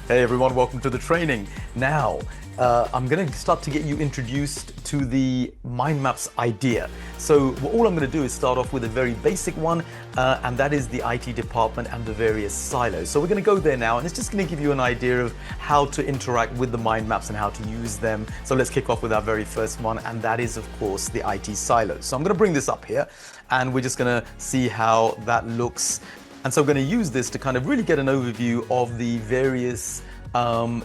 Hey everyone, welcome to the training. Now, I'm going to start to get you introduced to the mind maps idea. So all I'm going to do is start off with a very basic one, and that is the IT department and the various silos. So we're going to go there now, and it's just going to give you an idea of how to interact with the mind maps and how to use them. So let's kick off with our very first one, and that is, of course, the IT silos. So I'm going to bring this up here, and we're just going to see how that looks. And so we're going to use this to kind of really get an overview of the various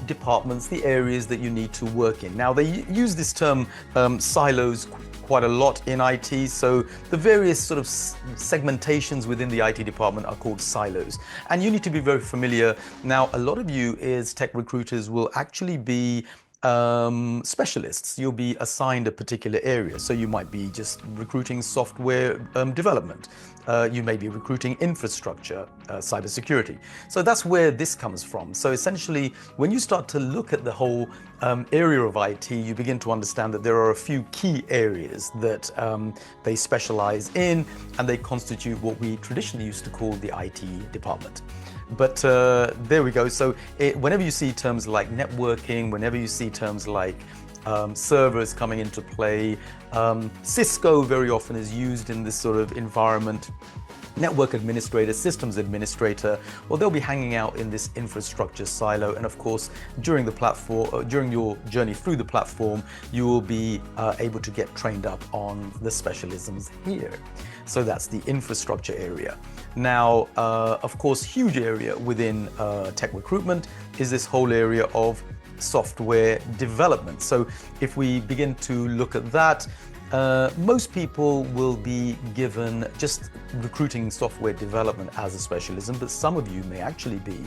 departments, the areas that you need to work in. Now, they use this term silos quite a lot in IT. So the various sort of segmentations within the IT department are called silos. And you need to be very familiar. Now, a lot of you as tech recruiters will actually be specialists. You'll be assigned a particular area. So you might be just recruiting software development. You may be recruiting infrastructure, cybersecurity. So that's where this comes from. So essentially, when you start to look at the whole area of IT, you begin to understand that there are a few key areas that they specialize in, and they constitute what we traditionally used to call the IT department. But there we go. So whenever you see terms like networking, whenever you see terms like servers coming into play, Cisco very often is used in this sort of environment. Network administrator, systems administrator, well, they'll be hanging out in this infrastructure silo. And of course, during the platform, during your journey through the platform, you will be able to get trained up on the specialisms here. So that's the infrastructure area. Now, of course, huge area within tech recruitment is this whole area of software development. So if we begin to look at that, most people will be given just recruiting software development as a specialism, but some of you may actually be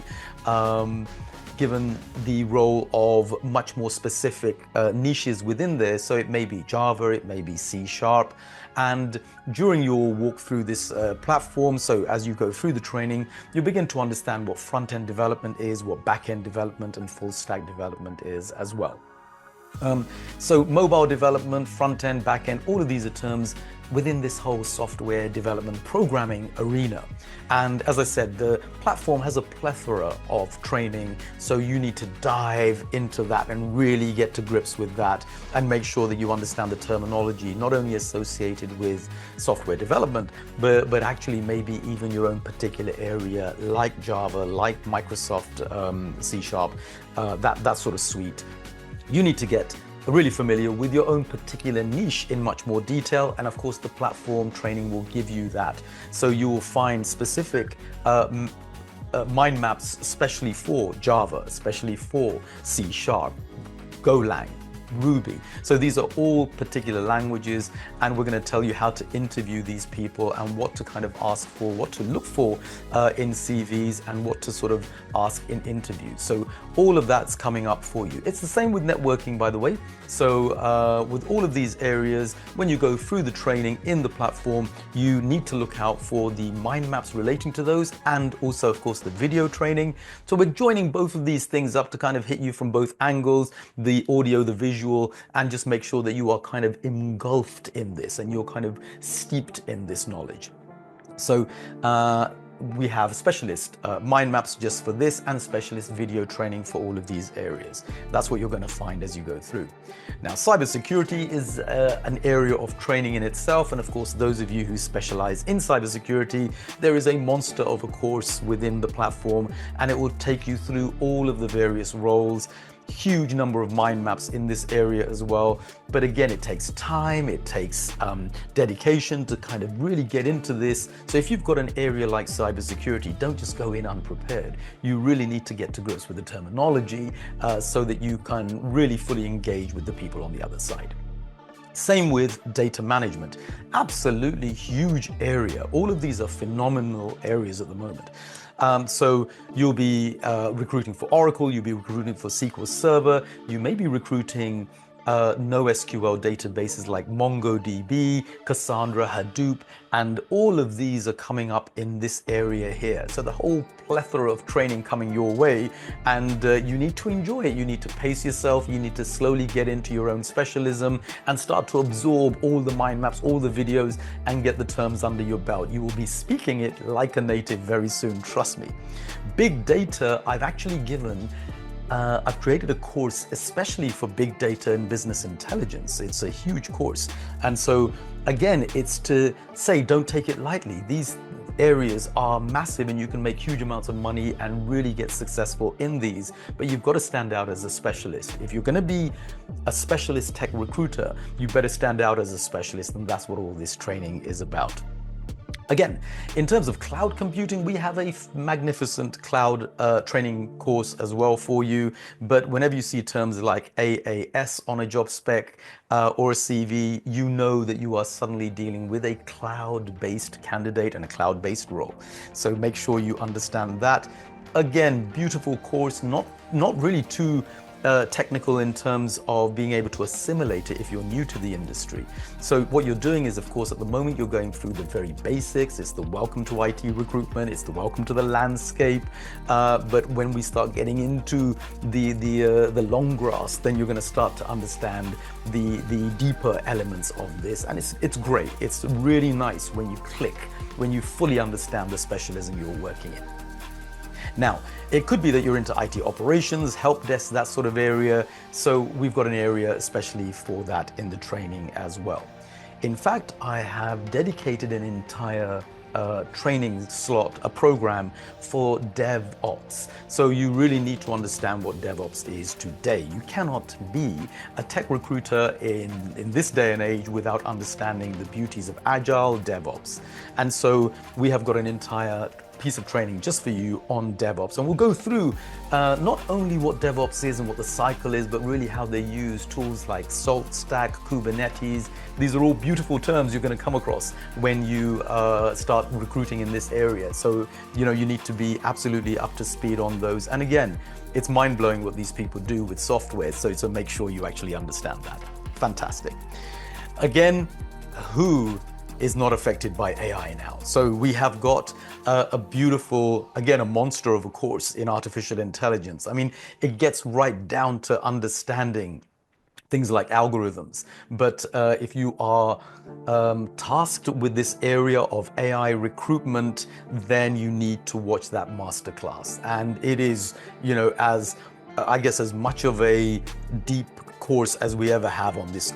given the role of much more specific niches within there. So it may be Java, it may be C#. And during your walk through this platform, so as you go through the training, you begin to understand what front-end development is, what back-end development and full-stack development is as well. So mobile development, front-end, back-end, all of these are terms within this whole software development programming arena. And as I said, the platform has a plethora of training, so you need to dive into that and really get to grips with that and make sure that you understand the terminology, not only associated with software development, but actually maybe even your own particular area like Java, like Microsoft C#, that sort of suite. You need to get really familiar with your own particular niche in much more detail, and of course the platform training will give you that. So you will find specific mind maps, especially for Java, especially for C#, Golang, Ruby. So these are all particular languages, and we're going to tell you how to interview these people and what to kind of ask for, what to look for in CVs, and what to sort of ask in interviews. So all of that's coming up for you. It's the same with networking, by the way. So with all of these areas, when you go through the training in the platform, you need to look out for the mind maps relating to those, and also, of course, the video training. So we're joining both of these things up to kind of hit you from both angles, the audio, the visual, and just make sure that you are kind of engulfed in this and you're kind of steeped in this knowledge. So we have specialist mind maps just for this, and specialist video training for all of these areas. That's what you're going to find as you go through. Now, cybersecurity is an area of training in itself, and of course, those of you who specialize in cybersecurity, there is a monster of a course within the platform, and it will take you through all of the various roles. Huge number of mind maps in this area as well. But again, it takes time, it takes dedication to kind of really get into this. So if you've got an area like cybersecurity, don't just go in unprepared. You really need to get to grips with the terminology so that you can really fully engage with the people on the other side. Same with data management. Absolutely huge area. All of these are phenomenal areas at the moment. So you'll be recruiting for Oracle, you'll be recruiting for SQL Server, you may be recruiting NoSQL databases like MongoDB, Cassandra, Hadoop, and all of these are coming up in this area here. So the whole plethora of training coming your way, and you need to enjoy it. You need to pace yourself. You need to slowly get into your own specialism and start to absorb all the mind maps, all the videos, and get the terms under your belt. You will be speaking it like a native very soon, trust me. Big data, I've actually given I've created a course especially for big data and business intelligence. It's a huge course. And so again, it's to say, don't take it lightly. These areas are massive and you can make huge amounts of money and really get successful in these, but you've got to stand out as a specialist. If you're going to be a specialist tech recruiter, you better stand out as a specialist, and that's what all this training is about. Again, in terms of cloud computing, we have a magnificent cloud training course as well for you. But whenever you see terms like AAS on a job spec or a CV, you know that you are suddenly dealing with a cloud-based candidate and a cloud-based role. So make sure you understand that. Again, beautiful course, not really too technical in terms of being able to assimilate it if you're new to the industry. So what you're doing is, of course, at the moment you're going through the very basics. It's the welcome to IT recruitment, it's the welcome to the landscape. But when we start getting into the long grass, then you're going to start to understand the deeper elements of this, and it's great. It's really nice when you click, when you fully understand the specialism you're working in. Now, it could be that you're into IT operations, help desk, that sort of area. So we've got an area especially for that in the training as well. In fact, I have dedicated an entire training slot, a program for DevOps. So you really need to understand what DevOps is today. You cannot be a tech recruiter in this day and age without understanding the beauties of Agile DevOps. And so we have got an entire piece of training just for you on DevOps, and we'll go through not only what DevOps is and what the cycle is, but really how they use tools like SaltStack, Kubernetes. These are all beautiful terms you're going to come across when you start recruiting in this area. So you need to be absolutely up to speed on those. And again, it's mind-blowing what these people do with software, so make sure you actually understand that. Fantastic. Again, who is not affected by AI now? So we have got a beautiful, again, a monster of a course in artificial intelligence. I mean, it gets right down to understanding things like algorithms. But if you are tasked with this area of AI recruitment, then you need to watch that masterclass. And it is, as much of a deep course as we ever have on this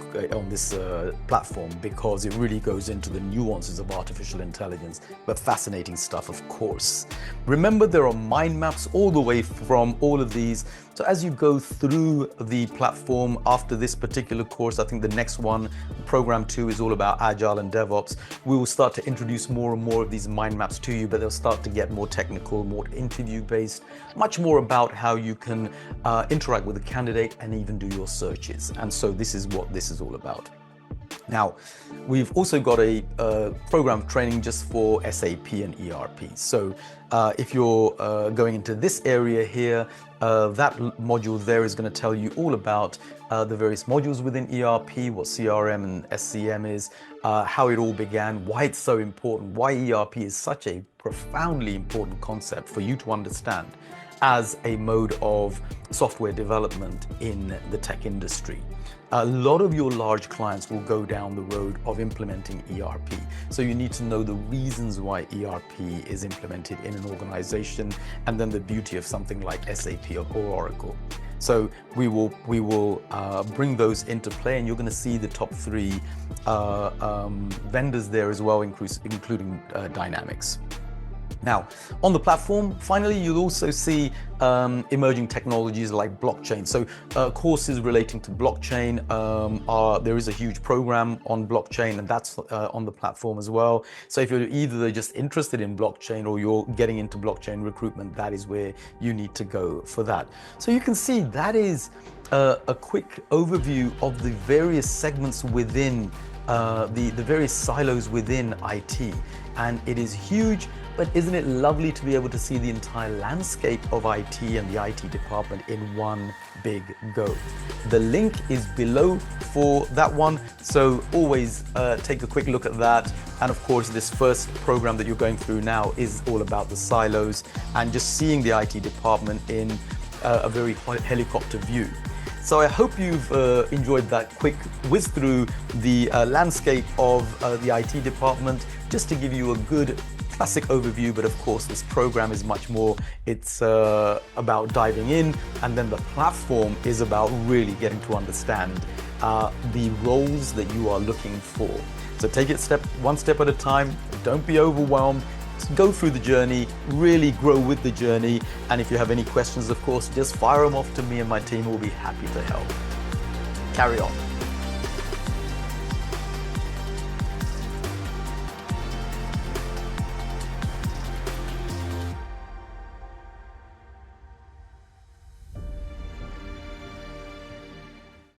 platform, because it really goes into the nuances of artificial intelligence, but fascinating stuff, of course. Remember, there are mind maps all the way from all of these. So as you go through the platform after this particular course, I think the next one, program 2, is all about Agile and DevOps. We will start to introduce more and more of these mind maps to you, but they'll start to get more technical, more interview based, much more about how you can interact with the candidate and even do your searches. And so this is what this is all about. Now, we've also got a program of training just for SAP and ERP. So if you're going into this area here, that module there is going to tell you all about the various modules within ERP, what CRM and SCM is, how it all began, why it's so important, why ERP is such a profoundly important concept for you to understand as a mode of software development in the tech industry. A lot of your large clients will go down the road of implementing ERP. So you need to know the reasons why ERP is implemented in an organization, and then the beauty of something like SAP or Oracle. So we will bring those into play, and you're going to see the top 3 vendors there as well, including Dynamics. Now, on the platform, finally, you'll also see emerging technologies like blockchain. So courses relating to blockchain, there is a huge program on blockchain, and that's on the platform as well. So if you're either just interested in blockchain or you're getting into blockchain recruitment, that is where you need to go for that. So you can see that is a quick overview of the various segments within the various silos within IT. And it is huge, but isn't it lovely to be able to see the entire landscape of IT and the IT department in one big go? The link is below for that one, so always take a quick look at that. And of course, this first program that you're going through now is all about the silos and just seeing the IT department in a very helicopter view. So I hope you've enjoyed that quick whiz through the landscape of the IT department, just to give you a good classic overview, but of course this program is much more, it's about diving in, and then the platform is about really getting to understand the roles that you are looking for. So take it one step at a time, don't be overwhelmed, just go through the journey, really grow with the journey, and if you have any questions, of course, just fire them off to me and my team will be happy to help. Carry on.